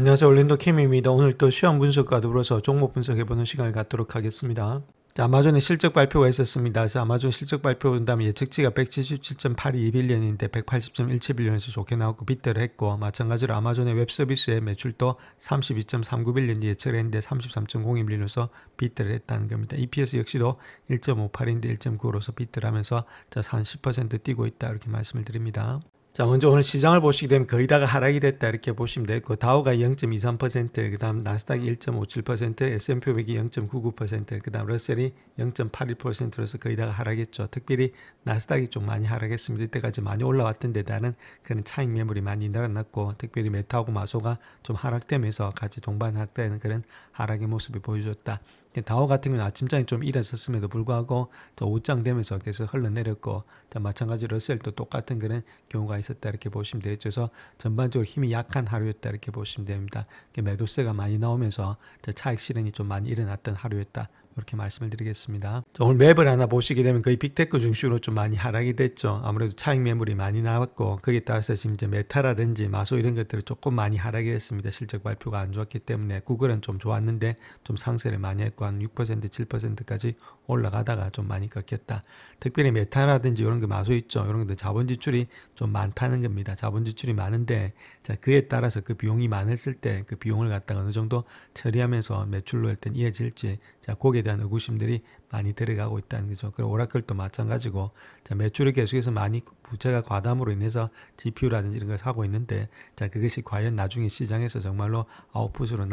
안녕하세요. 올랜도 캠입니다. 오늘 또 시황 분석과 더불어서 종목 분석해보는 시간을 갖도록 하겠습니다. 자, 아마존의 실적 발표가 있었습니다. 그래서 아마존 실적 발표 본 다음에 예측치가 177.82빌리언인데 180.17빌리언에서 좋게 나왔고 비트를 했고, 마찬가지로 아마존의 웹 서비스의 매출도 32.39빌리언 예측을 했는데 33.02빌리언으로서 비트를 했다는 겁니다. EPS 역시도 1.58인데 1.9로서 비트를 하면서 자, 한 10% 뛰고 있다 이렇게 말씀을 드립니다. 자, 먼저 오늘 시장을 보시게 되면 거의 다가 하락이 됐다 이렇게 보시면 되고, 다우가 0.23%, 그 다음 나스닥이 1.57%, S&P 500이 0.99%, 그 다음 러셀이 0.81%로서 거의 다가 하락했죠. 특별히 나스닥이 좀 많이 하락했습니다. 이때까지 많이 올라왔던 데다는 그런 차익 매물이 많이 늘어났고, 특별히 메타하고 마소가 좀 하락되면서 같이 동반 하락되는 그런 하락의 모습을 보여줬다. 다우 같은 경우는 아침장이 좀 일어섰음에도 불구하고 저 옷장 되면서 계속 흘러내렸고, 자, 마찬가지로 러셀도 똑같은 그런 경우가 있었다 이렇게 보시면 되겠죠. 그래서 전반적으로 힘이 약한 하루였다 이렇게 보시면 됩니다. 매도세가 많이 나오면서 차익 실현이 좀 많이 일어났던 하루였다 이렇게 말씀을 드리겠습니다. 오늘 맵을 하나 보시게 되면 거의 빅테크 중심으로 좀 많이 하락이 됐죠. 아무래도 차익 매물이 많이 나왔고, 거기에 따라서 지금 이제 메타라든지 마소 이런 것들을 조금 많이 하락이 했습니다. 실적 발표가 안 좋았기 때문에. 구글은 좀 좋았는데 좀 상세를 많이 했고 한 6% 7%까지 올라가다가 좀 많이 꺾였다. 특별히 메타라든지 이런 거 마소 있죠. 이런 것들 자본 지출이 좀 많다는 겁니다. 자본 지출이 많은데, 자, 그에 따라서 그 비용이 많았을 때 그 비용을 갖다가 어느 정도 처리하면서 매출로 일단 이어질지, 자, 거기에 대한 의구심들이 많이 들어가고 있다는 거죠. 그리고 오라클도 마찬가지고, 자, 매출이 계속해서 많이 부채가 과담으로 인해서 GPU라든지 이런 걸 사고 있는데, 자, 그것이 과연 나중에 시장에서 정말로 아웃풋으로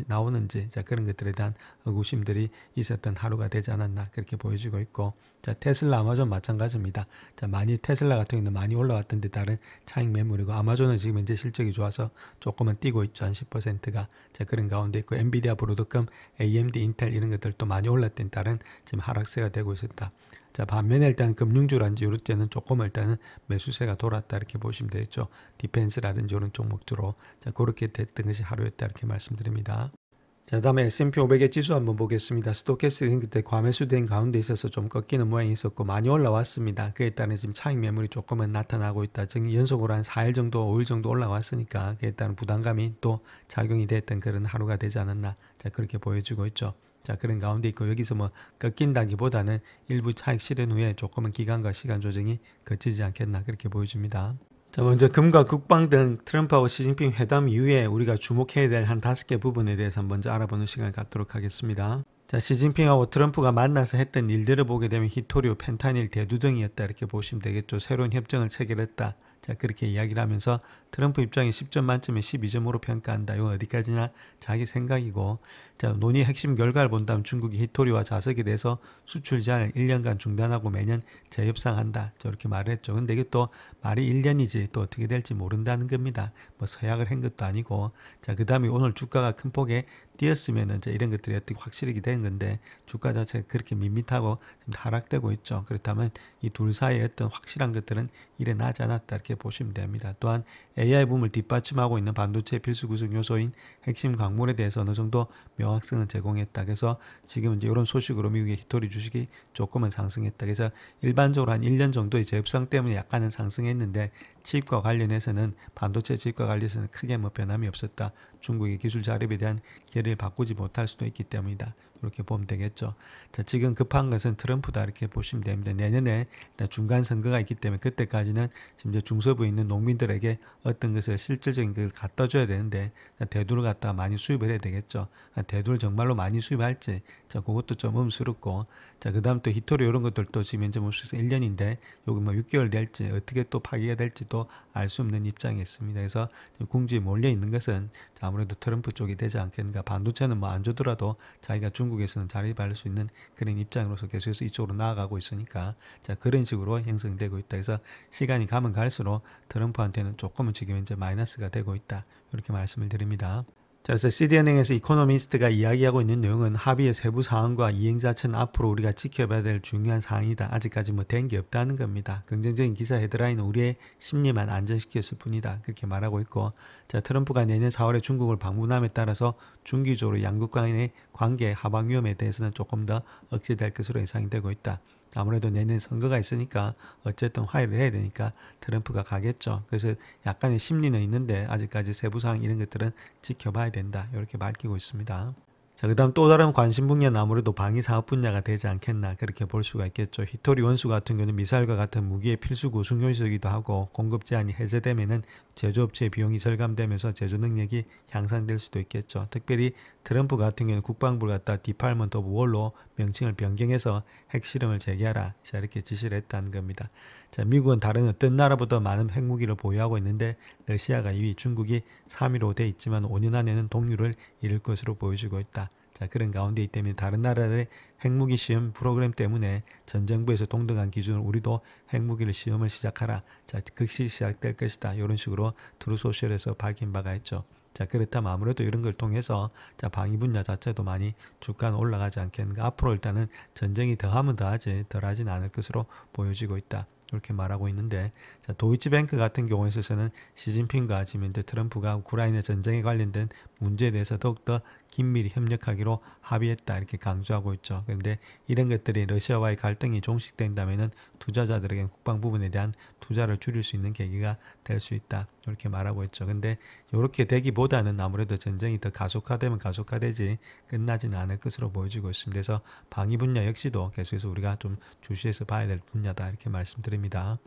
나오는지, 자, 그런 것들에 대한 의구심들이 있었던 하루가 되지 않았나 그렇게 보여지고 있고, 자, 테슬라, 아마존 마찬가지입니다. 자, 많이 테슬라 같은 경우는 많이 올라왔던데 다른 차익 매물이고, 아마존은 지금 현재 실적이 좋아서 조금은 뛰고 있죠. 한 10%가. 자, 그런 가운데 있고, 엔비디아, 브로드컴, AMD, 인텔 이런 것들도 많이 올랐던 다른 지금 하락세가 되고 있었다. 자, 반면에 일단 금융주라든지 이럴 때는 조금 일단은 매수세가 돌았다 이렇게 보시면 되겠죠. 디펜스라든지 이런 종목주로. 자, 그렇게 됐던 것이 하루였다 이렇게 말씀드립니다. 자, 다음에 S&P 500의 지수 한번 보겠습니다. 스토캐스틱 그때 과매수된 가운데 있어서 좀 꺾이는 모양이 있었고 많이 올라왔습니다. 그에 따른 지금 차익 매물이 조금은 나타나고 있다. 즉 연속으로 한 4일 정도 5일 정도 올라왔으니까 그에 따른 부담감이 또 작용이 됐던 그런 하루가 되지 않았나, 자, 그렇게 보여지고 있죠. 자, 그런 가운데 있고, 여기서 뭐 꺾인다기보다는 일부 차익 실현 후에 조금은 기간과 시간 조정이 거치지 않겠나 그렇게 보여집니다. 자, 먼저 금과 국방 등 트럼프하고 시진핑 회담 이후에 우리가 주목해야 될 한 5개 부분에 대해서 먼저 알아보는 시간을 갖도록 하겠습니다. 자, 시진핑하고 트럼프가 만나서 했던 일들을 보게 되면 히토리오, 펜타닐 대두등이었다 이렇게 보시면 되겠죠. 새로운 협정을 체결했다. 자, 그렇게 이야기를 하면서 트럼프 입장에 10점 만점에 12점으로 평가한다. 이건 어디까지나 자기 생각이고, 자, 논의 핵심 결과를 본다면 중국이 히토리와 자석에 대해서 수출 제한을 1년간 중단하고 매년 재협상한다. 저렇게 말을 했죠. 근데 이게 또 말이 1년이지 또 어떻게 될지 모른다는 겁니다. 뭐 서약을 한 것도 아니고. 자, 그 다음에 오늘 주가가 큰 폭에 뛰었으면은 이런 것들이 어떻게 확실하게 되는 건데, 주가 자체가 그렇게 밋밋하고 좀 하락되고 있죠. 그렇다면 이 둘 사이에 어떤 확실한 것들은 일어나지 않았다 이렇게 보시면 됩니다. 또한 AI 붐을 뒷받침하고 있는 반도체 필수 구성 요소인 핵심 광물에 대해서 어느 정도 명확성을 제공했다. 그래서 지금 이제 이런 소식으로 미국의 히토리 주식이 조금은 상승했다. 그래서 일반적으로 한 1년 정도의 재협상 때문에 약간은 상승했는데, 칩과 관련해서는 반도체 칩과 관련해서는 크게 뭐 변함이 없었다. 중국의 기술 자립에 대한 기회를 바꾸지 못할 수도 있기 때문이다. 이렇게 보면 되겠죠. 자, 지금 급한 것은 트럼프다 이렇게 보시면 됩니다. 내년에 중간 선거가 있기 때문에 그때까지는 지금 이제 중서부에 있는 농민들에게 어떤 것을 실질적인 걸 갖다 줘야 되는데, 대두를 갖다가 많이 수입을 해야 되겠죠. 대두를 정말로 많이 수입할지, 자, 그것도 좀 의문스럽고, 자, 그 다음 또 히토리 이런 것들도 지금 현재 멈춰서 1년인데 여기 뭐 6개월 될지 어떻게 또 파기가 될지도 알 수 없는 입장에 있습니다. 그래서 궁지에 몰려 있는 것은 아무래도 트럼프 쪽이 되지 않겠는가. 반도체는 뭐 안 주더라도 자기가 중국에서는 자리밟을 수 있는 그런 입장으로서 계속해서 이쪽으로 나아가고 있으니까, 자, 그런 식으로 형성되고 있다. 그래서 시간이 가면 갈수록 트럼프한테는 조금은 지금 현재 마이너스가 되고 있다. 이렇게 말씀을 드립니다. 자, 그래서 CD은행에서 이코노미스트가 이야기하고 있는 내용은 합의의 세부 사항과 이행 자체는 앞으로 우리가 지켜봐야 될 중요한 사항이다. 아직까지 뭐 된 게 없다는 겁니다. 긍정적인 기사 헤드라인은 우리의 심리만 안정시켰을 뿐이다. 그렇게 말하고 있고, 자, 트럼프가 내년 4월에 중국을 방문함에 따라서 중기적으로 양국 간의 관계 하방 위험에 대해서는 조금 더 억제될 것으로 예상이 되고 있다. 아무래도 내년 선거가 있으니까 어쨌든 화해를 해야 되니까 트럼프가 가겠죠. 그래서 약간의 심리는 있는데 아직까지 세부사항 이런 것들은 지켜봐야 된다. 이렇게 밝히고 있습니다. 자, 그 다음 또 다른 관심 분야는 아무래도 방위 사업 분야가 되지 않겠나 그렇게 볼 수가 있겠죠. 히토리 원수 같은 경우는 미사일과 같은 무기의 필수 구성 요소이기도 하고 공급 제한이 해제되면은 제조업체의 비용이 절감되면서 제조 능력이 향상될 수도 있겠죠. 특별히 트럼프 같은 경우는 국방부를 갖다 디파트먼트 오브 월로 명칭을 변경해서 핵실험을 재개하라. 자, 이렇게 지시를 했다는 겁니다. 자, 미국은 다른 어떤 나라보다 많은 핵무기를 보유하고 있는데 러시아가 2위, 중국이 3위로 돼 있지만 5년 안에는 동률을 이룰 것으로 보여지고 있다. 자, 그런 가운데 때문에 다른 나라들의 핵무기 시험 프로그램 때문에 전 정부에서 동등한 기준으로 우리도 핵무기를 시험을 시작하라. 자, 극시 시작될 것이다. 이런 식으로 트루소셜에서 밝힌 바가 있죠. 자, 그렇다면 아무래도 이런 걸 통해서 자, 방위 분야 자체도 많이 주가는 올라가지 않겠는가. 앞으로 일단은 전쟁이 더하면 더하지 덜하지는 않을 것으로 보여지고 있다. 이렇게 말하고 있는데, 자, 도이치뱅크 같은 경우에 있어서는 시진핑과 지금 이제 트럼프가 우크라이나 전쟁에 관련된 문제에 대해서 더욱더 긴밀히 협력하기로 합의했다 이렇게 강조하고 있죠. 그런데 이런 것들이 러시아와의 갈등이 종식된다면은 투자자들에게 국방 부분에 대한 투자를 줄일 수 있는 계기가 될 수 있다 이렇게 말하고 있죠. 근데 이렇게 되기보다는 아무래도 전쟁이 더 가속화되면 가속화되지 끝나지는 않을 것으로 보여지고 있습니다. 그래서 방위 분야 역시도 계속해서 우리가 좀 주시해서 봐야 될 분야다 이렇게 말씀드립니다.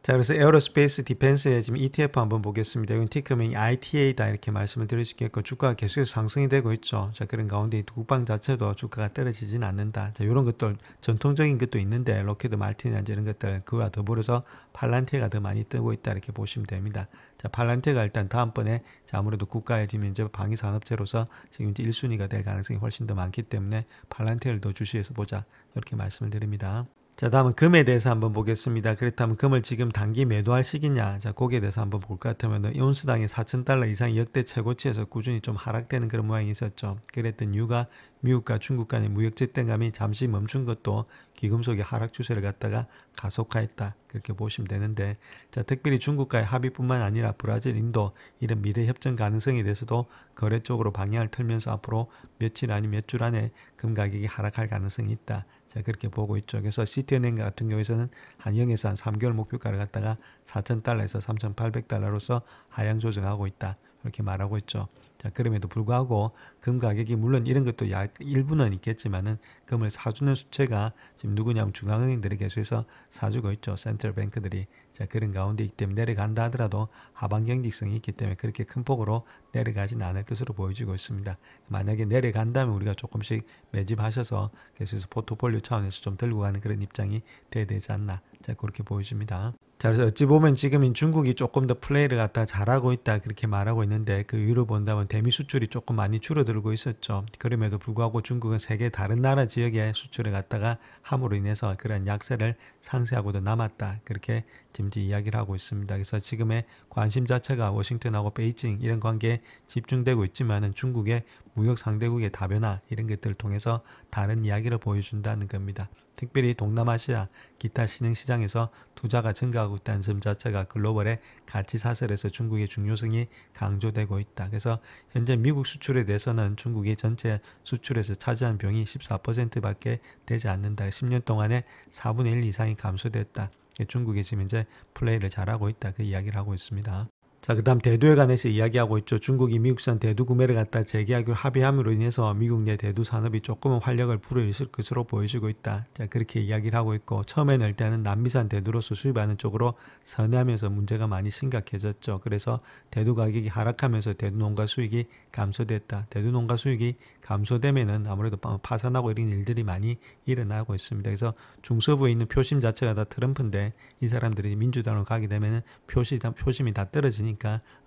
자, 그래서 에어로스페이스 디펜스의 지금 ETF 한번 보겠습니다. 이건 티커명이 ITA다 이렇게 말씀을 드릴 수 있겠고 주가가 계속해서 상승이 되고 있죠. 자, 그런 가운데 국방 자체도 주가가 떨어지진 않는다. 자, 이런 것들 전통적인 것도 있는데 로키드 마틴이라든지 이런 것들 그와 더불어서 팔란티아가 더 많이 뜨고 있다 이렇게 보시면 됩니다. 자, 팔란티아가 일단 다음번에 자, 아무래도 국가의 지금 이제 방위 산업체로서 지금 이제 1순위가 될 가능성이 훨씬 더 많기 때문에 팔란티아를 더 주시해서 보자 이렇게 말씀을 드립니다. 자, 다음은 금에 대해서 한번 보겠습니다. 그렇다면 금을 지금 단기 매도할 시기냐? 자, 거기에 대해서 한번 볼 것 같으면 온스당의 4,000달러 이상이 역대 최고치에서 꾸준히 좀 하락되는 그런 모양이 있었죠. 그랬던 이유가 미국과 중국 간의 무역 적대감이 잠시 멈춘 것도 귀금속의 하락 추세를 갖다가 가속화했다. 그렇게 보시면 되는데, 자, 특별히 중국과의 합의뿐만 아니라 브라질, 인도 이런 미래 협정 가능성에 대해서도 거래 쪽으로 방향을 틀면서 앞으로 며칠 아니면 몇 줄 안에 금 가격이 하락할 가능성이 있다. 자, 그렇게 보고 있죠. 그래서 시티은행 같은 경우에서는 한 0에서 한 3개월 목표가를 갖다가 4,000달러에서 3,800달러로서 하향 조정하고 있다. 이렇게 말하고 있죠. 자, 그럼에도 불구하고 금 가격이 물론 이런 것도 일부는 있겠지만은 금을 사주는 수채가 지금 누구냐면 중앙은행들이 계속해서 사주고 있죠. 센트럴뱅크들이. 자, 그런 가운데 있기 때문에 내려간다 하더라도 하방 경직성이 있기 때문에 그렇게 큰 폭으로 내려가지는 않을 것으로 보여지고 있습니다. 만약에 내려간다면 우리가 조금씩 매집하셔서 계속해서 포트폴리오 차원에서 좀 들고 가는 그런 입장이 돼야 되지 않나. 자, 그렇게 보여집니다. 자, 그래서 어찌 보면 지금은 중국이 조금 더 플레이를 갖다 잘하고 있다 그렇게 말하고 있는데 그 이유로 본다면 대미 수출이 조금 많이 줄어들고 있었죠. 그럼에도 불구하고 중국은 세계 다른 나라 지역에 수출을 갖다가 함으로 인해서 그런 약세를 상쇄하고도 남았다 그렇게 지금 이야기를 하고 있습니다. 그래서 지금의 관심 자체가 워싱턴하고 베이징 이런 관계에 집중되고 있지만은 중국의 무역 상대국의 다변화 이런 것들을 통해서 다른 이야기를 보여준다는 겁니다. 특별히 동남아시아 기타 신흥시장에서 투자가 증가하고 있다는 점 자체가 글로벌의 가치 사슬에서 중국의 중요성이 강조되고 있다. 그래서 현재 미국 수출에 대해서는 중국이 전체 수출에서 차지한 비용이 14%밖에 되지 않는다. 10년 동안에 4분의 1 이상이 감소됐다. 중국이 지금 이제 플레이를 잘하고 있다. 그 이야기를 하고 있습니다. 자, 그 다음 대두에 관해서 이야기하고 있죠. 중국이 미국산 대두 구매를 갖다 재계약으로 합의함으로 인해서 미국 내 대두 산업이 조금은 활력을 불어일으킬 것으로 보여지고 있다. 자, 그렇게 이야기를 하고 있고 처음에는 일단은 남미산 대두로서 수입하는 쪽으로 선회하면서 문제가 많이 심각해졌죠. 그래서 대두 가격이 하락하면서 대두 농가 수익이 감소됐다. 대두 농가 수익이 감소되면은 아무래도 파산하고 이런 일들이 많이 일어나고 있습니다. 그래서 중서부에 있는 표심 자체가 다 트럼프인데 이 사람들이 민주당으로 가게 되면은 표심이 다 떨어지니까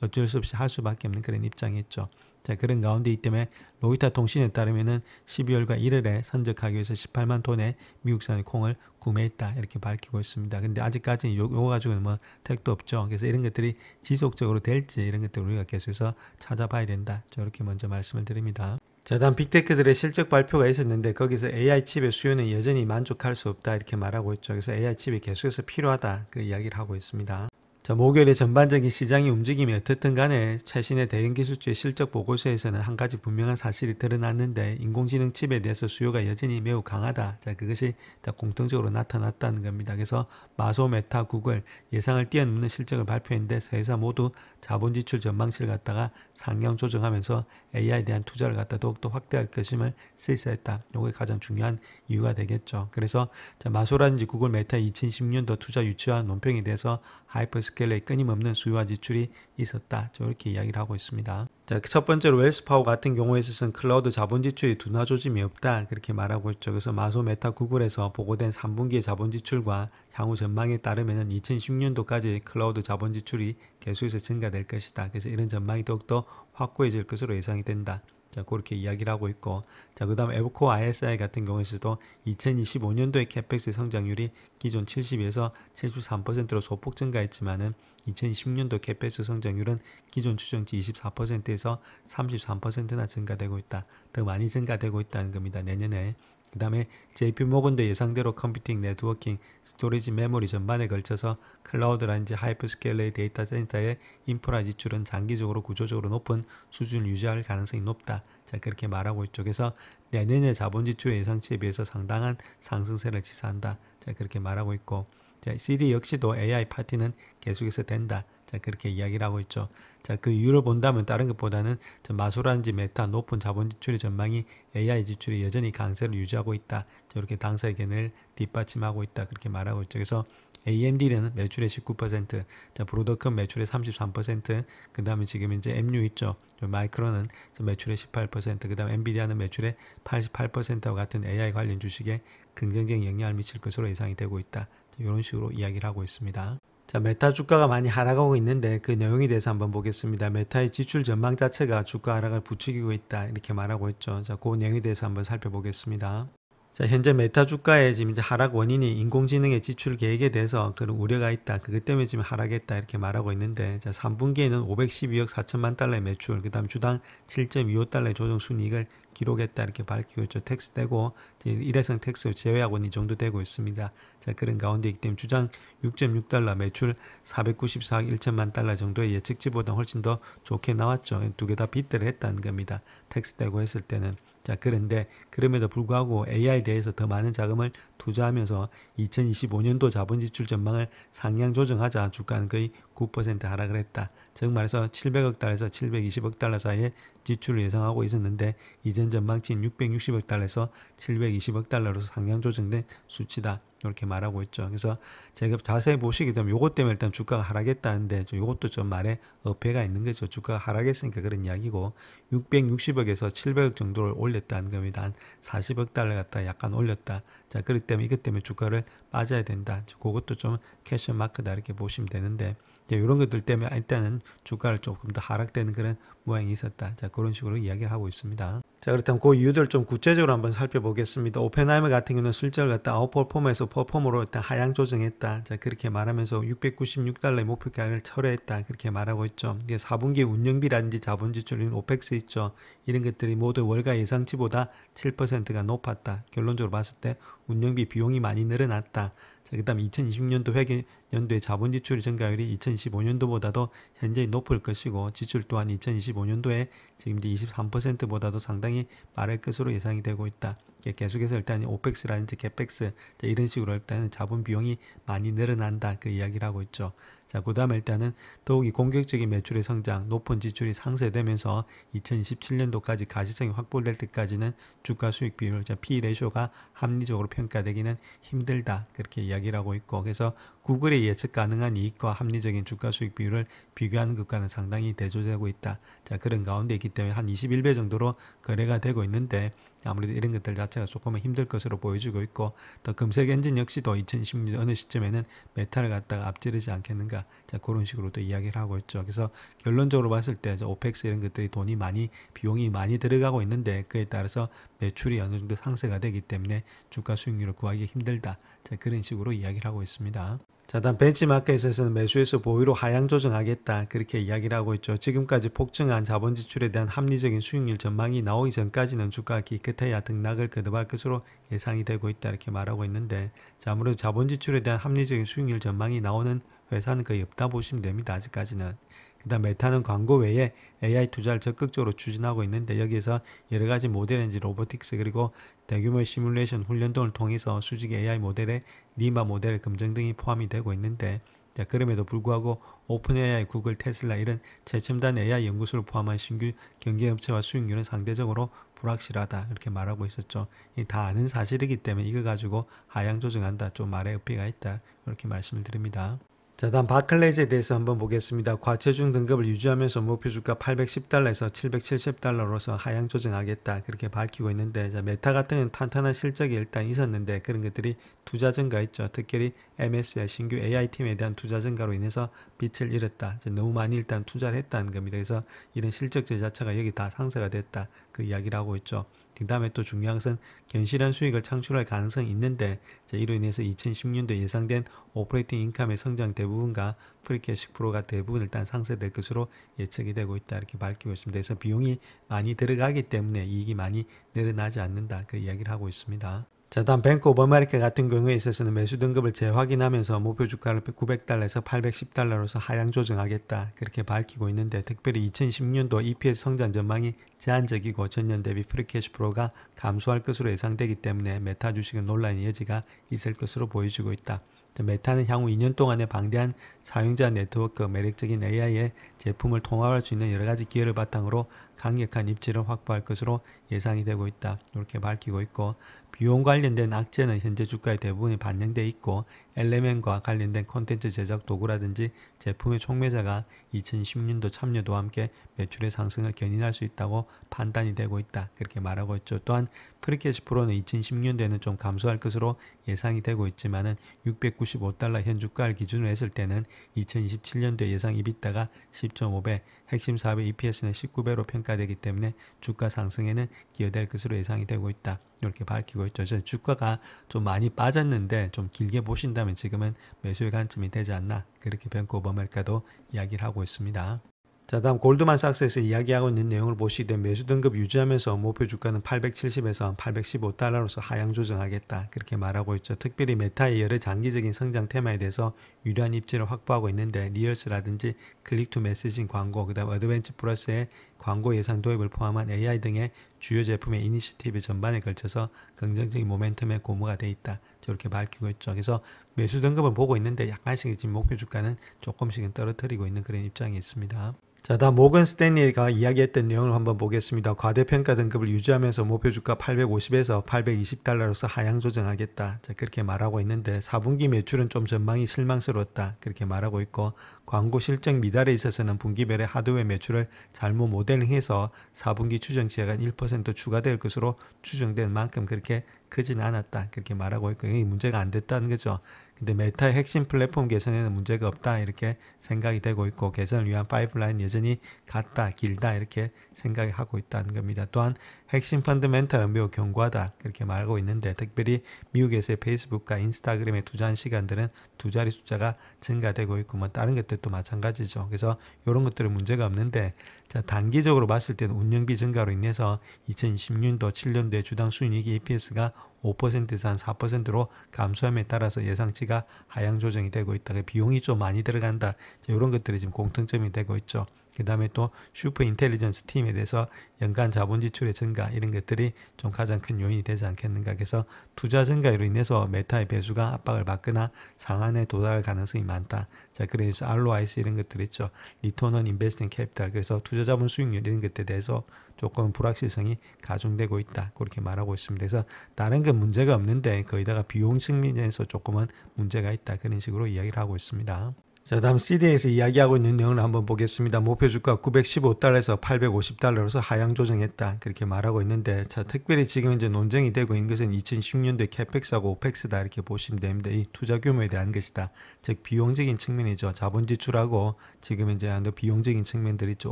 어쩔 수 없이 할 수밖에 없는 그런 입장이 있죠. 자, 그런 가운데 이 때문에 로이터 통신에 따르면은 12월과 1월에 선적 가격에서 18만 톤의 미국산의 콩을 구매했다 이렇게 밝히고 있습니다. 근데 아직까지는 요거 가지고는 뭐 택도 없죠. 그래서 이런 것들이 지속적으로 될지 이런 것들 우리가 계속해서 찾아봐야 된다. 저렇게 먼저 말씀을 드립니다. 자, 다음 빅테크들의 실적 발표가 있었는데 거기서 AI 칩의 수요는 여전히 만족할 수 없다 이렇게 말하고 있죠. 그래서 AI 칩이 계속해서 필요하다 그 이야기를 하고 있습니다. 자, 목요일에 전반적인 시장의 움직임이 어떻든 간에 최신의 대형 기술주의 실적 보고서에서는 한 가지 분명한 사실이 드러났는데 인공지능 칩에 대해서 수요가 여전히 매우 강하다. 자, 그것이 다 공통적으로 나타났다는 겁니다. 그래서 마소, 메타, 구글 예상을 뛰어넘는 실적을 발표했는데 세 회사 모두 자본 지출 전망치를 갖다가 상향 조정하면서 AI에 대한 투자를 갖다 더욱더 확대할 것임을 실시했다. 이게 가장 중요한 이유가 되겠죠. 그래서 자, 마소라든지 구글, 메타의 2016년도 투자 유치와 논평에 대해서 하이퍼스케일러의 끊임없는 수요와 지출이 있었다. 저렇게 이야기를 하고 있습니다. 자, 첫 번째로 웰스파워 같은 경우에 있어서는 클라우드 자본 지출이 둔화 조짐이 없다. 그렇게 말하고 있죠. 그래서 마소, 메타, 구글에서 보고된 3분기의 자본 지출과 향후 전망에 따르면 2016년도까지 클라우드 자본 지출이 계속해서 증가될 것이다. 그래서 이런 전망이 더욱더 확고해질 것으로 예상이 된다. 자, 그렇게 이야기를 하고 있고, 자, 그 다음 에버코어 ISI 같은 경우에서도 2025년도의 캐펙스 성장률이 기존 72에서 73%로 소폭 증가했지만은 2016년도 캐펙스 성장률은 기존 추정치 24%에서 33%나 증가되고 있다. 더 많이 증가되고 있다는 겁니다. 내년에. 그 다음에 JP모건도 예상대로 컴퓨팅, 네트워킹, 스토리지, 메모리 전반에 걸쳐서 클라우드라든지 하이퍼스케일러의 데이터 센터의 인프라 지출은 장기적으로 구조적으로 높은 수준을 유지할 가능성이 높다. 자, 그렇게 말하고 있죠. 그래서 내년의 자본 지출의 예상치에 비해서 상당한 상승세를 지사한다. 자, 그렇게 말하고 있고, 자, CD 역시도 AI 파티는 계속해서 된다. 자, 그렇게 이야기를 하고 있죠. 자, 그 이유를 본다면 다른 것보다는 마소라든지 메타 높은 자본 지출의 전망이 AI 지출이 여전히 강세를 유지하고 있다. 저렇게 당사 의견을 뒷받침하고 있다. 그렇게 말하고 있죠. 그래서 AMD는 매출의 19%, 자, 브로드컴 매출의 33%, 그 다음에 지금 이제 MU 있죠. 마이크론은 매출의 18%, 그 다음 엔비디아는 매출의 88%와 같은 AI 관련 주식에 긍정적인 영향을 미칠 것으로 예상이 되고 있다. 자, 이런 식으로 이야기를 하고 있습니다. 자, 메타 주가가 많이 하락하고 있는데 그 내용에 대해서 한번 보겠습니다. 메타의 지출 전망 자체가 주가 하락을 부추기고 있다. 이렇게 말하고 있죠. 자, 그 내용에 대해서 한번 살펴보겠습니다. 자, 현재 메타 주가의 지금 이제 하락 원인이 인공지능의 지출 계획에 대해서 그런 우려가 있다. 그것 때문에 지금 하락했다. 이렇게 말하고 있는데, 자, 3분기에는 512억 4천만 달러의 매출, 그 다음 주당 7.25달러의 조정 순이익을 기록했다. 이렇게 밝히고 있죠. 텍스 떼고, 일회성 텍스 제외하고는 이 정도 되고 있습니다. 자, 그런 가운데이기 때문에 주당 6.6달러, 매출 494억 1천만 달러 정도의 예측치보다 훨씬 더 좋게 나왔죠. 두 개 다 빗대를 했다는 겁니다. 텍스 떼고 했을 때는. 자, 그런데 그럼에도 불구하고 AI에 대해서 더 많은 자금을 투자하면서 2025년도 자본 지출 전망을 상향 조정하자 주가는 거의 9% 하락을 했다. 즉 말해서 700억 달러에서 720억 달러 사이에 지출을 예상하고 있었는데 이전 전망치인 660억 달러에서 720억 달러로 상향 조정된 수치다. 이렇게 말하고 있죠. 그래서 제가 자세히 보시게 되면 요것 때문에 일단 주가가 하락했다는데 요것도 좀 말에 어폐가 있는 거죠. 주가가 하락했으니까 그런 이야기고 660억에서 700억 정도를 올렸다는 겁니다. 한 40억 달러 갖다 약간 올렸다. 자, 그렇기 때문에 이것 때문에 주가를 빠져야 된다. 그것도 좀 캐션 마크다 이렇게 보시면 되는데 이런 것들 때문에 일단은 주가를 조금 더 하락되는 그런 모양이 있었다. 자, 그런 식으로 이야기를 하고 있습니다. 자, 그렇다면 그 이유들을 좀 구체적으로 한번 살펴보겠습니다. 오펜하이머 같은 경우는 실적을 갖다 아웃퍼폼에서 퍼폼으로 일단 하향 조정했다. 자, 그렇게 말하면서 696달러의 목표 가격을 철회했다. 그렇게 말하고 있죠. 이게 4분기 운영비라든지 자본 지출인 오펙스 있죠. 이런 것들이 모두 월가 예상치보다 7%가 높았다. 결론적으로 봤을 때 운영비 비용이 많이 늘어났다. 자, 그 다음 2020년도 회계연도의 자본 지출 증가율이 2015년도보다도 현재 높을 것이고 지출 또한 2025년도에 지금 이제 23%보다도 상당히 빠를 것으로 예상이 되고 있다. 계속해서 일단 오펙스라든지 캐펙스 이런 식으로 일단은 자본 비용이 많이 늘어난다. 그 이야기를 하고 있죠. 자, 그 다음에 일단은 더욱이 공격적인 매출의 성장, 높은 지출이 상쇄되면서 2027년도까지 가시성이 확보될 때까지는 주가 수익 비율, P 레이쇼가 합리적으로 평가되기는 힘들다. 그렇게 이야기를 하고 있고, 그래서 구글의 예측 가능한 이익과 합리적인 주가 수익 비율을 비교하는 것과는 상당히 대조되고 있다. 자, 그런 가운데 있기 때문에 한 21배 정도로 거래가 되고 있는데 아무래도 이런 것들 자체가 조금은 힘들 것으로 보여지고 있고, 또 검색 엔진 역시도 2020년 어느 시점에는 메타를 갖다가 앞지르지 않겠는가. 자, 그런 식으로 또 이야기를 하고 있죠. 그래서 결론적으로 봤을 때 오펙스 이런 것들이 돈이 많이 비용이 많이 들어가고 있는데 그에 따라서 매출이 어느 정도 상쇄가 되기 때문에 주가 수익률을 구하기 힘들다. 자, 그런 식으로 이야기를 하고 있습니다. 자, 다음 벤치마켓에서는 매수에서 보유로 하향 조정하겠다. 그렇게 이야기를 하고 있죠. 지금까지 폭증한 자본 지출에 대한 합리적인 수익률 전망이 나오기 전까지는 주가가 기껏해야 등락을 거듭할 것으로 예상이 되고 있다. 이렇게 말하고 있는데, 자, 아무래도 자본 지출에 대한 합리적인 수익률 전망이 나오는 회사는 거의 없다 보시면 됩니다. 아직까지는. 그다음 메타는 광고 외에 AI 투자를 적극적으로 추진하고 있는데 여기에서 여러 가지 모델인지 로보틱스 그리고 대규모의 시뮬레이션 훈련 등을 통해서 수직 AI 모델의 리마 모델 검증 등이 포함이 되고 있는데 자, 그럼에도 불구하고 오픈 AI, 구글, 테슬라 이런 최첨단 AI 연구소를 포함한 신규 경쟁업체와 수익률은 상대적으로 불확실하다 이렇게 말하고 있었죠. 이 다 아는 사실이기 때문에 이거 가지고 하향 조정한다 좀 말의 의미가 있다 이렇게 말씀을 드립니다. 자, 다음 바클레이즈에 대해서 한번 보겠습니다. 과체중 등급을 유지하면서 목표 주가 810달러에서 770달러로서 하향 조정하겠다 그렇게 밝히고 있는데 자, 메타 같은 경우는 탄탄한 실적이 일단 있었는데 그런 것들이 투자 증가 있죠. 특히 MSCI 신규 AI팀에 대한 투자 증가로 인해서 빛을 잃었다. 너무 많이 일단 투자를 했다는 겁니다. 그래서 이런 실적들 자체가 여기 다 상쇄가 됐다. 그 이야기를 하고 있죠. 그 다음에 또 중요한 것은 견실한 수익을 창출할 가능성이 있는데 이로 인해서 2010년도 예상된 오퍼레이팅 인컴의 성장 대부분과 프리캐시 프로가 대부분 일단 상쇄될 것으로 예측이 되고 있다 이렇게 밝히고 있습니다. 그래서 비용이 많이 들어가기 때문에 이익이 많이 늘어나지 않는다 그 이야기를 하고 있습니다. 자, 다음 뱅크 오브 아메리카 같은 경우에 있어서는 매수 등급을 재확인하면서 목표 주가를 900달러에서 810달러로서 하향 조정하겠다 그렇게 밝히고 있는데 특별히 2010년도 EPS 성장 전망이 제한적이고 전년 대비 프리캐시 플로우가 감소할 것으로 예상되기 때문에 메타 주식은 논란의 여지가 있을 것으로 보여지고 있다. 메타는 향후 2년 동안의 방대한 사용자 네트워크, 매력적인 AI의 제품을 통합할 수 있는 여러가지 기회를 바탕으로 강력한 입지를 확보할 것으로 예상이 되고 있다. 이렇게 밝히고 있고 비용 관련된 악재는 현재 주가의 대부분이 반영되어 있고 엘레멘과 관련된 콘텐츠 제작 도구라든지 제품의 촉매자가 2010년도 참여도와 함께 매출의 상승을 견인할 수 있다고 판단이 되고 있다. 그렇게 말하고 있죠. 또한 프리캐시 프로는 2010년도에는 좀 감소할 것으로 예상이 되고 있지만은 695달러 현 주가를 기준으로 했을 때는 2027년도 예상 EBITDA가 10.5배, 핵심 사업의 EPS는 19배로 평가되기 때문에 주가 상승에는 기여될 것으로 예상이 되고 있다. 이렇게 밝히고 있죠. 주가가 좀 많이 빠졌는데 좀 길게 보신다면 지금은 매수의 관점이 되지 않나 그렇게 뱅크 오브 아메리카도 이야기를 하고 있습니다. 자, 다음 골드만삭스에서 이야기하고 있는 내용을 보시게 되면 매수 등급 유지하면서 목표 주가는 870에서 815달러로서 하향 조정하겠다 그렇게 말하고 있죠. 특별히 메타의 여러 장기적인 성장 테마에 대해서 유리한 입지를 확보하고 있는데 리얼스라든지 클릭 투 메시징 광고, 그 다음 어드벤처 플러스의 광고 예산 도입을 포함한 AI 등의 주요 제품의 이니시티브 전반에 걸쳐서 긍정적인 모멘텀의 고무가 돼 있다. 저렇게 밝히고 있죠. 그래서 매수 등급을 보고 있는데 약간씩 지금 목표 주가는 조금씩은 떨어뜨리고 있는 그런 입장이 있습니다. 자, 다음 모건 스탠리가 이야기했던 내용을 한번 보겠습니다. 과대평가 등급을 유지하면서 목표 주가 850에서 820달러로서 하향 조정하겠다. 자, 그렇게 말하고 있는데 4분기 매출은 좀 전망이 실망스러웠다. 그렇게 말하고 있고 광고 실적 미달에 있어서는 분기별의 하드웨어 매출을 잘못 모델링해서 4분기 추정치가 1% 추가될 것으로 추정된 만큼 그렇게 크진 않았다. 그렇게 말하고 있고 이 문제가 안 됐다는 거죠. 근데 메타의 핵심 플랫폼 개선에는 문제가 없다 이렇게 생각이 되고 있고 개선을 위한 파이프라인 여전히 같다 길다 이렇게 생각이 하고 있다는 겁니다. 또한 핵심 펀더멘탈은 매우 견고하다 그렇게 말하고 있는데 특별히 미국에서의 페이스북과 인스타그램에 투자한 시간들은 두 자리 숫자가 증가되고 있고 뭐 다른 것들도 마찬가지죠. 그래서 이런 것들은 문제가 없는데 자, 단기적으로 봤을 때는 운영비 증가로 인해서 2010년도 7년도에 주당 순이익 EPS가 5%에서 한 4%로 감소함에 따라서 예상치가 하향 조정이 되고 있다. 비용이 좀 많이 들어간다. 이런 것들이 지금 공통점이 되고 있죠. 그 다음에 또 슈퍼 인텔리전스 팀에 대해서 연간 자본 지출의 증가 이런 것들이 좀 가장 큰 요인이 되지 않겠는가. 그래서 투자 증가로 인해서 메타의 배수가 압박을 받거나 상한에 도달할 가능성이 많다. 자, 그래서 ROIC 이런 것들 있죠. 리턴 온 인베스팅 캐피탈. 그래서 투자 자본 수익률 이런 것들에 대해서 조금 불확실성이 가중되고 있다. 그렇게 말하고 있습니다. 그래서 다른 건 문제가 없는데 거기다가 비용 측면에서 조금은 문제가 있다. 그런 식으로 이야기를 하고 있습니다. 자, 다음 CD에서 이야기하고 있는 내용을 한번 보겠습니다. 목표 주가 915달러에서 850달러로서 하향 조정했다. 그렇게 말하고 있는데 자, 특별히 지금 이제 논쟁이 되고 있는 것은 2010년도에 캐펙스하고 오펙스다 이렇게 보시면 됩니다. 이 투자 규모에 대한 것이다. 즉 비용적인 측면이죠. 자본 지출하고 지금 이제 비용적인 측면들이 있죠.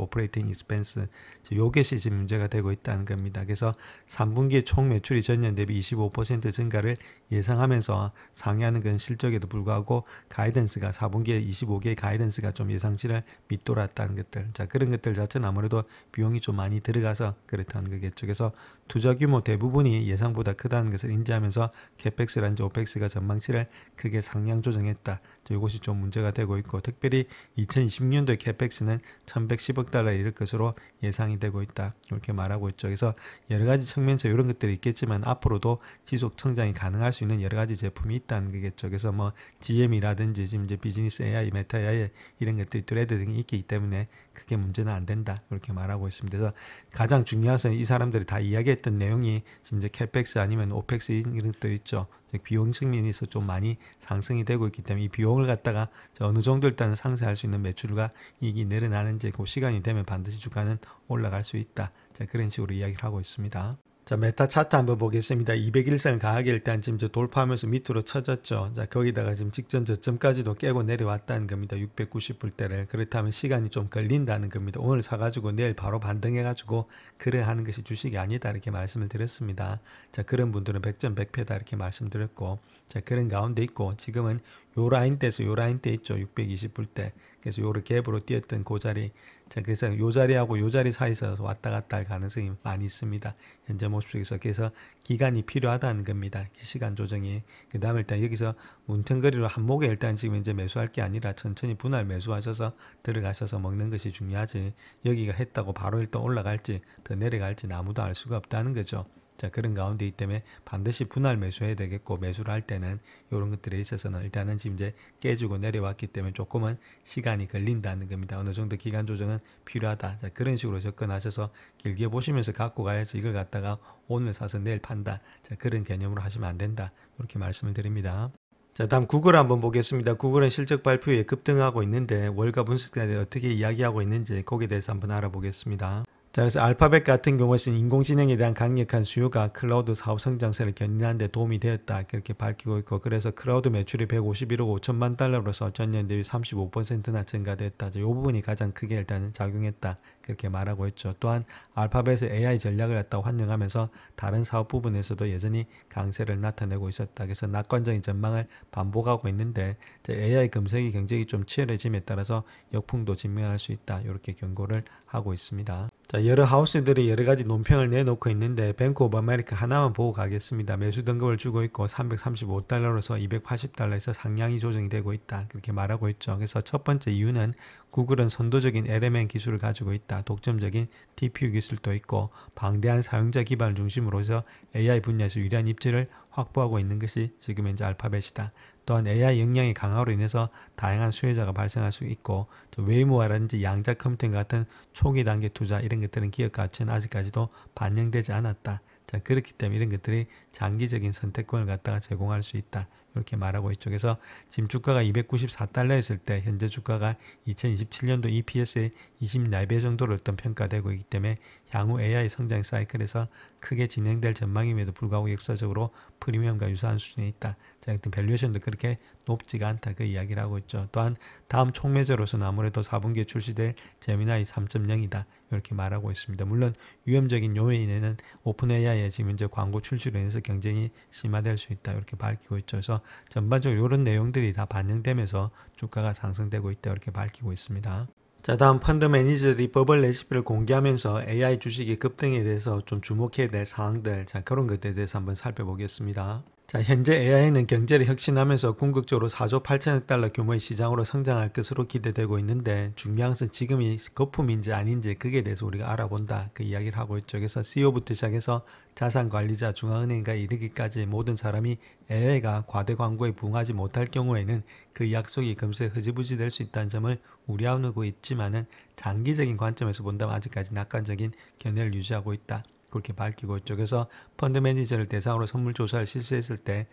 오퍼레이팅 익스펜스. 요것이 지금 문제가 되고 있다는 겁니다. 그래서 3분기에 총 매출이 전년 대비 25% 증가를 예상하면서 상회하는 건 실적에도 불구하고 가이던스가 4분기에 25개의 가이던스가 좀 예상치를 밑돌았다는 것들. 자, 그런 것들 자체는 아무래도 비용이 좀 많이 들어가서 그렇다는 거겠죠. 그래서 투자 규모 대부분이 예상보다 크다는 것을 인지하면서 캐펙스라든지 오펙스가 전망치를 크게 상향 조정했다. 이것이 좀 문제가 되고 있고, 특별히 2020년도의 캐펙스는 1110억 달러에 이를 것으로 예상이 되고 있다. 이렇게 말하고 있죠. 그래서 여러 가지 측면에서 이런 것들이 있겠지만 앞으로도 지속 성장이 가능할 수 있는 여러 가지 제품이 있다는 거겠죠. 그래서 뭐 GM이라든지 지금 이제 비즈니스 AI, 메타 AI 이런 것들이 트레드 등이 있기 때문에 크게 문제는 안 된다. 이렇게 말하고 있습니다. 그래서 가장 중요한 것은 이 사람들이 다 이야기했던 내용이 지금 이제 캐펙스 아니면 오펙스 이런 것들 있죠. 비용 측면에서 좀 많이 상승이 되고 있기 때문에 이 비용을 갖다가 어느 정도 일단은 상쇄할 수 있는 매출과 이익이 늘어나는지 그 시간이 되면 반드시 주가는 올라갈 수 있다. 자, 그런 식으로 이야기를 하고 있습니다. 자, 메타 차트 한번 보겠습니다. 201선을 강하게 일단 지금 돌파하면서 밑으로 쳐졌죠. 자, 거기다가 지금 직전 저점까지도 깨고 내려왔다는 겁니다. 690불대를. 그렇다면 시간이 좀 걸린다는 겁니다. 오늘 사가지고 내일 바로 반등해가지고 그래 하는 것이 주식이 아니다. 이렇게 말씀을 드렸습니다. 자, 그런 분들은 100점 100패다. 이렇게 말씀드렸고, 자, 그런 가운데 있고, 지금은 요 라인대에서 요 라인대 있죠. 620불대. 그래서 요를 갭으로 뛰었던 그 자리. 자, 그래서 요 자리하고 요 자리 사이에서 왔다 갔다 할 가능성이 많이 있습니다. 현재 모습 속에서. 그래서 기간이 필요하다는 겁니다. 시간 조정이. 그 다음에 일단 여기서 뭉텅거리로 한목에 일단 지금 이제 매수할 게 아니라 천천히 분할 매수하셔서 들어가셔서 먹는 것이 중요하지. 여기가 했다고 바로 일단 올라갈지 더 내려갈지는 아무도 알 수가 없다는 거죠. 자, 그런 가운데 있기 때문에 반드시 분할 매수해야 되겠고, 매수를 할 때는 이런 것들에 있어서는 일단은 지금 이제 깨지고 내려왔기 때문에 조금은 시간이 걸린다는 겁니다. 어느 정도 기간 조정은 필요하다. 자, 그런 식으로 접근하셔서 길게 보시면서 갖고 가야지 이걸 갖다가 오늘 사서 내일 판다. 자, 그런 개념으로 하시면 안 된다. 이렇게 말씀을 드립니다. 자, 다음 구글 한번 보겠습니다. 구글은 실적 발표에 급등하고 있는데 월가 분석에 어떻게 이야기하고 있는지 거기에 대해서 한번 알아보겠습니다. 자, 그래서 알파벳 같은 경우에는 인공지능에 대한 강력한 수요가 클라우드 사업 성장세를 견인하는 데 도움이 되었다. 그렇게 밝히고 있고, 그래서 클라우드 매출이 151억 5천만 달러로서 전년 대비 35%나 증가됐다. 이 부분이 가장 크게 일단은 작용했다. 그렇게 말하고 있죠. 또한 알파벳의 AI 전략을 갖다가 환영하면서 다른 사업 부분에서도 여전히 강세를 나타내고 있었다. 그래서 낙관적인 전망을 반복하고 있는데, AI 검색이 경쟁이 좀 치열해짐에 따라서 역풍도 직면할 수 있다. 이렇게 경고를 하고 있습니다. 자, 여러 하우스들이 여러 가지 논평을 내놓고 있는데 뱅크 오브 아메리카 하나만 보고 가겠습니다. 매수 등급을 주고 있고 335달러로서 280달러에서 상향이 조정이 되고 있다. 그렇게 말하고 있죠. 그래서 첫 번째 이유는 구글은 선도적인 LMN 기술을 가지고 있다. 독점적인 TPU 기술도 있고 방대한 사용자 기반을 중심으로 해서 AI 분야에서 유리한 입지를 확보하고 있는 것이 지금 현재 알파벳이다. 또한 AI 역량의 강화로 인해서 다양한 수혜자가 발생할 수 있고, 또 웨이모어라든지 양자 컴퓨팅 같은 초기 단계 투자 이런 것들은 기업 가치는 아직까지도 반영되지 않았다. 자, 그렇기 때문에 이런 것들이 장기적인 선택권을 갖다가 제공할 수 있다. 이렇게 말하고 있죠. 그래서 지금 주가가 294달러였을 때 현재 주가가 2027년도 EPS의 24배 정도로 어떤 평가되고 있기 때문에 향후 AI 성장 사이클에서 크게 진행될 전망임에도 불구하고 역사적으로 프리미엄과 유사한 수준에 있다. 자, 일단 밸류에이션도 그렇게 높지가 않다. 그 이야기를 하고 있죠. 또한 다음 촉매제로서는 아무래도 4분기에 출시될 제미나이 3.0이다. 이렇게 말하고 있습니다. 물론 위험적인 요인에는 오픈 AI의 지금 이제 광고 출시로 인해서 경쟁이 심화될 수 있다. 이렇게 밝히고 있죠. 그래서 전반적으로 이런 내용들이 다 반영되면서 주가가 상승되고 있다. 이렇게 밝히고 있습니다. 자, 다음 펀드 매니저들이 버블 레시피를 공개하면서 AI 주식의 급등에 대해서 좀 주목해야 될 사항들, 자, 그런 것들에 대해서 한번 살펴보겠습니다. 자, 현재 AI는 경제를 혁신하면서 궁극적으로 4조 8천억 달러 규모의 시장으로 성장할 것으로 기대되고 있는데, 중요한 것은 지금이 거품인지 아닌지 그게 대해서 우리가 알아본다. 그 이야기를 하고 있죠. 그래서 CEO부터 시작해서 자산관리자, 중앙은행가 이르기까지 모든 사람이 AI가 과대 광고에 부응하지 못할 경우에는 그 약속이 금세 흐지부지 될 수 있다는 점을 우려하고 있지만은 장기적인 관점에서 본다면 아직까지 낙관적인 견해를 유지하고 있다. 그렇게 밝히고 있죠. 그래서 펀드 매니저를 대상으로 선물 조사를 실시했을 때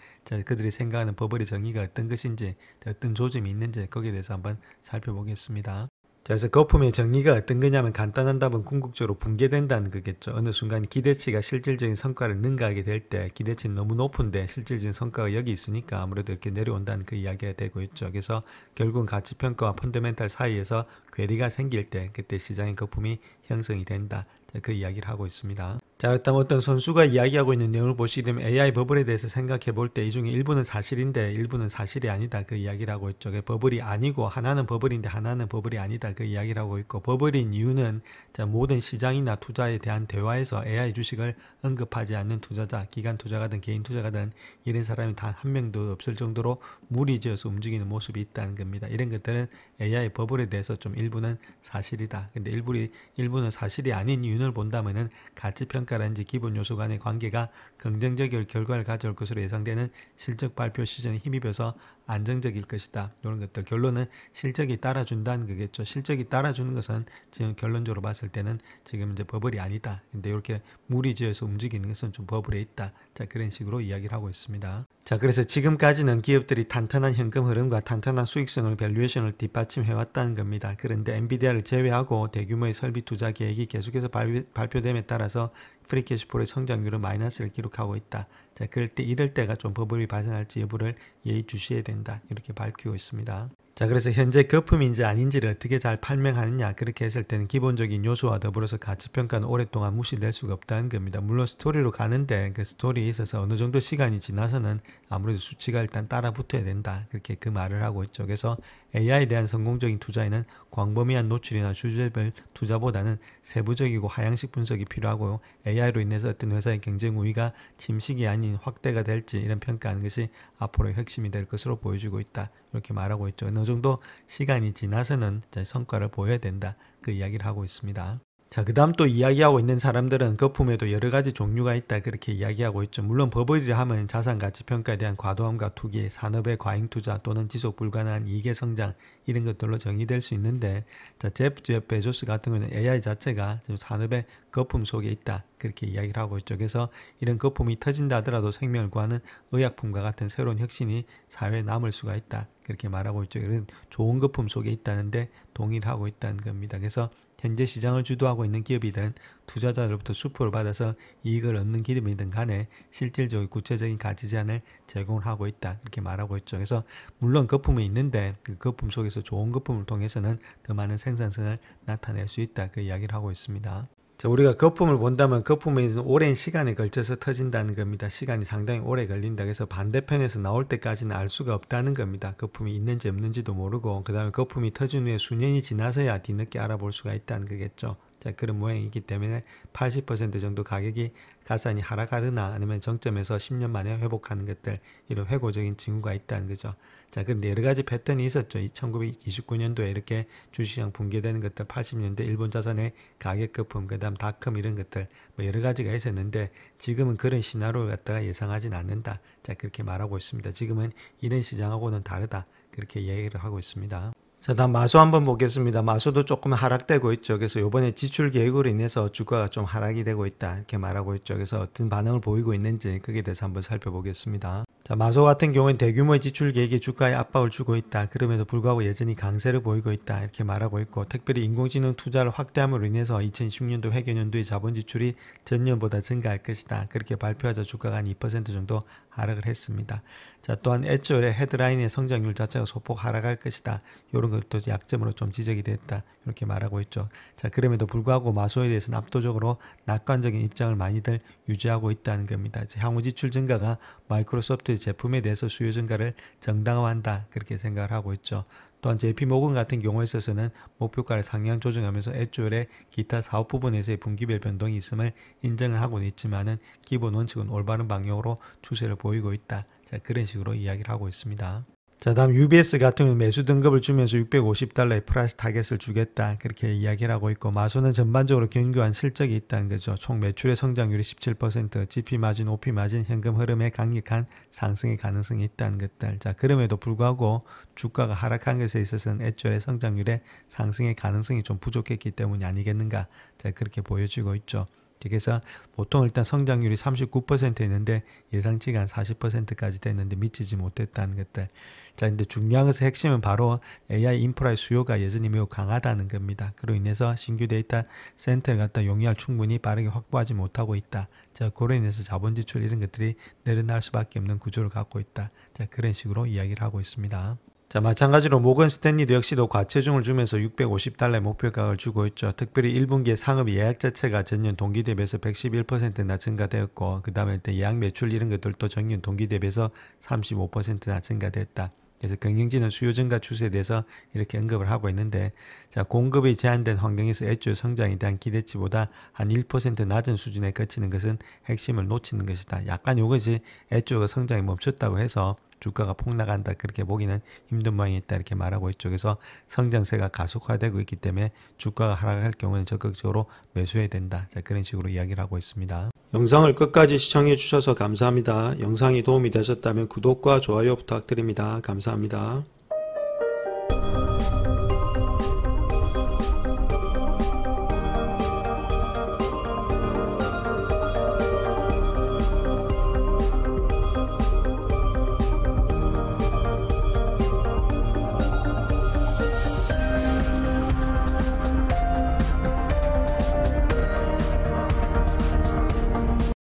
그들이 생각하는 버블의 정의가 어떤 것인지, 어떤 조짐이 있는지 거기에 대해서 한번 살펴보겠습니다. 자, 그래서 거품의 정의가 어떤 거냐면 간단한 답은 궁극적으로 붕괴된다는 거겠죠. 어느 순간 기대치가 실질적인 성과를 능가하게 될 때 기대치는 너무 높은데 실질적인 성과가 여기 있으니까 아무래도 이렇게 내려온다는 그 이야기가 되고 있죠. 그래서 결국은 가치평가와 펀더멘탈 사이에서 괴리가 생길 때 그때 시장의 거품이 형성이 된다. 자, 그 이야기를 하고 있습니다. 자, 그렇다면 어떤 선수가 이야기하고 있는 내용을 보시게 되면 AI 버블에 대해서 생각해 볼 때 이 중에 일부는 사실인데 일부는 사실이 아니다 그 이야기를 하고 있죠. 버블이 아니고 하나는 버블인데 하나는 버블이 아니다 그 이야기를 하고 있고, 버블인 이유는 자, 모든 시장이나 투자에 대한 대화에서 AI 주식을 언급하지 않는 투자자, 기관 투자가든 개인 투자가든 이런 사람이 단 한 명도 없을 정도로 무리지어서 움직이는 모습이 있다는 겁니다. 이런 것들은 AI 버블에 대해서 좀 일부는 사실이다. 근데 일부는 사실이 아닌 이유를 본다면은 가치평가라든지 기본 요소 간의 관계가 긍정적인 결과를 가져올 것으로 예상되는 실적 발표 시즌에 힘입어서 안정적일 것이다. 이런 것들. 결론은 실적이 따라준다는 거겠죠. 실적이 따라주는 것은 지금 결론적으로 봤을 때는 지금 이제 버블이 아니다. 근데 이렇게 무리지어서 움직이는 것은 좀 버블에 있다. 자, 그런 식으로 이야기를 하고 있습니다. 자, 그래서 지금까지는 기업들이 탄탄한 현금 흐름과 탄탄한 수익성을 밸류에이션을 뒷받침해 왔다는 겁니다. 그런데 엔비디아를 제외하고 대규모의 설비 투자 계획이 계속해서 발표됨에 따라서 프리캐시플로의 성장률은 마이너스를 기록하고 있다. 자, 이럴 때가 좀 버블이 발생할지 여부를 예의주시해야 된다. 이렇게 밝히고 있습니다. 자, 그래서 현재 거품인지 아닌지를 어떻게 잘 판명하느냐, 그렇게 했을 때는 기본적인 요소와 더불어서 가치평가는 오랫동안 무시될 수가 없다는 겁니다. 물론 스토리로 가는데 그 스토리에 있어서 어느 정도 시간이 지나서는 아무래도 수치가 일단 따라 붙어야 된다, 그렇게 그 말을 하고 있죠. 그래서 AI에 대한 성공적인 투자에는 광범위한 노출이나 주제별 투자보다는 세부적이고 하향식 분석이 필요하고, AI로 인해서 어떤 회사의 경쟁 우위가 침식이 아닌 확대가 될지 이런 평가하는 것이 앞으로의 핵심이 될 것으로 보여지고 있다, 이렇게 말하고 있죠. 어느 정도 시간이 지나서는 성과를 보여야 된다, 그 이야기를 하고 있습니다. 자, 그 다음 또 이야기하고 있는 사람들은 거품에도 여러 가지 종류가 있다, 그렇게 이야기하고 있죠. 물론 버블이라 하면 자산가치평가에 대한 과도함과 투기, 산업의 과잉투자 또는 지속 불가능한 이익의 성장, 이런 것들로 정의될 수 있는데, 자, 제프 베조스 같은 경우는 AI 자체가 지금 산업의 거품 속에 있다, 그렇게 이야기를 하고 있죠. 그래서 이런 거품이 터진다 하더라도 생명을 구하는 의약품과 같은 새로운 혁신이 사회에 남을 수가 있다, 그렇게 말하고 있죠. 이런 좋은 거품 속에 있다는데 동의를 하고 있다는 겁니다. 그래서 현재 시장을 주도하고 있는 기업이든 투자자로부터 수표를 받아서 이익을 얻는 기업이든 간에 실질적인 구체적인 가치 제한을 제공을 하고 있다, 이렇게 말하고 있죠. 그래서 물론 거품이 있는데 그 거품 속에서 좋은 거품을 통해서는 더 많은 생산성을 나타낼 수 있다, 그 이야기를 하고 있습니다. 자, 우리가 거품을 본다면 거품이 오랜 시간에 걸쳐서 터진다는 겁니다. 시간이 상당히 오래 걸린다. 그래서 반대편에서 나올 때까지는 알 수가 없다는 겁니다. 거품이 있는지 없는지도 모르고, 그 다음에 거품이 터진 후에 수년이 지나서야 뒤늦게 알아볼 수가 있다는 거겠죠. 자, 그런 모양이기 때문에 80% 정도 가격이 가산이 하락하거나 아니면 정점에서 10년 만에 회복하는 것들, 이런 회고적인 징후가 있다는 거죠. 자, 그런데 여러 가지 패턴이 있었죠. 1929년도에 이렇게 주식시장 붕괴되는 것들, 80년대 일본 자산의 가격 거품, 그 다음 닷컴 이런 것들, 뭐 여러 가지가 있었는데 지금은 그런 시나리오를 갖다가 예상하진 않는다. 자, 그렇게 말하고 있습니다. 지금은 이런 시장하고는 다르다, 그렇게 얘기를 하고 있습니다. 자, 다음 마소 한번 보겠습니다. 마소도 조금 하락되고 있죠. 그래서 이번에 지출 계획으로 인해서 주가가 좀 하락이 되고 있다, 이렇게 말하고 있죠. 그래서 어떤 반응을 보이고 있는지 거기에 대해서 한번 살펴보겠습니다. 자, 마소 같은 경우는 대규모의 지출 계획이 주가에 압박을 주고 있다, 그럼에도 불구하고 여전히 강세를 보이고 있다, 이렇게 말하고 있고, 특별히 인공지능 투자를 확대함으로 인해서 2016년도 회계연도의 자본 지출이 전년보다 증가할 것이다, 그렇게 발표하자 주가가 한 2% 정도 하락을 했습니다. 자, 또한 애초에 헤드라인의 성장률 자체가 소폭 하락할 것이다, 이런 것도 약점으로 좀 지적이 됐다, 이렇게 말하고 있죠. 자, 그럼에도 불구하고 마소에 대해서는 압도적으로 낙관적인 입장을 많이들 유지하고 있다는 겁니다. 향후 지출 증가가 마이크로소프트의 제품에 대해서 수요 증가를 정당화한다, 그렇게 생각을 하고 있죠. 또한 JP모건 같은 경우에 있어서는 목표가를 상향 조정하면서 애초에 기타 사업 부분에서의 분기별 변동이 있음을 인정을 하고는 있지만은 기본 원칙은 올바른 방향으로 추세를 보이고 있다. 자, 그런 식으로 이야기를 하고 있습니다. 자, 다음 UBS 같은 경우는 매수 등급을 주면서 $650의 프라이스 타겟을 주겠다, 그렇게 이야기를 하고 있고, 마소는 전반적으로 견고한 실적이 있다는 거죠. 총 매출의 성장률이 17%, GP 마진, OP 마진, 현금 흐름에 강력한 상승의 가능성이 있다는 것들. 자, 그럼에도 불구하고 주가가 하락한 것에 있어서는 애초에 성장률의 상승의 가능성이 좀 부족했기 때문이 아니겠는가. 자, 그렇게 보여지고 있죠. 그래서 보통 일단 성장률이 39%였는데 예상치가 한 40%까지 됐는데 미치지 못했다는 것들. 자, 근데 중요한 것은 핵심은 바로 AI 인프라의 수요가 여전히 매우 강하다는 겁니다. 그로 인해서 신규 데이터 센터를 갖다 용이할 충분히 빠르게 확보하지 못하고 있다. 자, 그로 인해서 자본 지출 이런 것들이 늘어날 수밖에 없는 구조를 갖고 있다. 자, 그런 식으로 이야기를 하고 있습니다. 자, 마찬가지로 모건 스탠리도 역시도 과체중을 주면서 $650의 목표가를 주고 있죠. 특별히 1분기에 상업 예약 자체가 전년 동기 대비해서 111%나 증가되었고, 그 다음에 예약 매출 이런 것들도 전년 동기 대비해서 35%나 증가됐다. 그래서 경영진은 수요 증가 추세에 대해서 이렇게 언급을 하고 있는데, 자, 공급이 제한된 환경에서 애초의 성장에 대한 기대치보다 한 1% 낮은 수준에 그치는 것은 핵심을 놓치는 것이다. 약간 이것이 애초의 성장이 멈췄다고 해서 주가가 폭락한다 그렇게 보기는 힘든 모양이다 이렇게 말하고 있죠. 그래서 성장세가 가속화되고 있기 때문에 주가가 하락할 경우는 적극적으로 매수해야 된다. 자, 그런 식으로 이야기를 하고 있습니다. 영상을 끝까지 시청해 주셔서 감사합니다. 영상이 도움이 되셨다면 구독과 좋아요 부탁드립니다. 감사합니다.